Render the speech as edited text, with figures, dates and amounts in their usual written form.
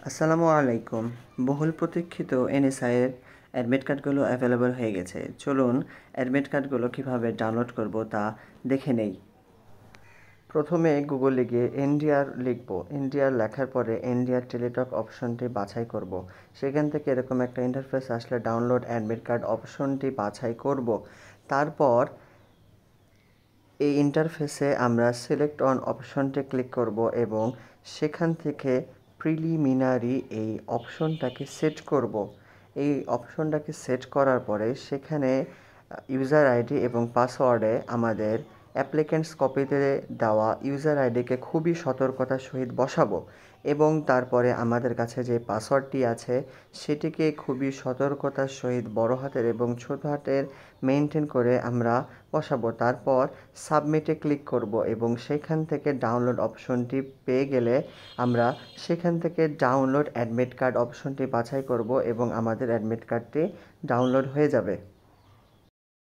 আসসালামু আলাইকুম। বহুল প্রতীক্ষিত এনএসআইয়ের অ্যাডমিট কার্ডগুলো অ্যাভেলেবল হয়ে গেছে। চলুন অ্যাডমিট কার্ডগুলো কিভাবে ডাউনলোড করব তা দেখে নেই। প্রথমে গুগলে গিয়ে এনডিআর লিখব। এনডিআর লেখার পরে এনডিআর টেলিটক অপশনটি বাছাই করব। সেখান থেকে এরকম একটা ইন্টারফেস আসলে ডাউনলোড অ্যাডমিট কার্ড অপশনটি বাছাই করব। তারপর এই ইন্টারফেসে আমরা সিলেক্ট অন অপশনটি ক্লিক করব এবং সেখান থেকে প্রিলিমিনারি এই অপশনটাকে সেট করব। এই অপশনটাকে সেট করার পরে সেখানে ইউজার আইডি এবং পাসওয়ার্ডে আমাদের অ্যাপ্লিক্যান্টস কপিতে দেওয়া ইউজার আইডিকে খুবই সতর্কতার সহিত বসাবো এবং তারপরে আমাদের কাছে যে পাসওয়ার্ডটি আছে সেটিকে খুবই সতর্কতার সহিত বড় হাতের এবং ছোট হাতের মেনটেন করে আমরা বসাবো। তারপর সাবমিটে ক্লিক করব এবং সেখান থেকে ডাউনলোড অপশনটি পেয়ে গেলে আমরা সেখান থেকে ডাউনলোড অ্যাডমিট কার্ড অপশনটি বাছাই করব এবং আমাদের অ্যাডমিট কার্ডটি ডাউনলোড হয়ে যাবে।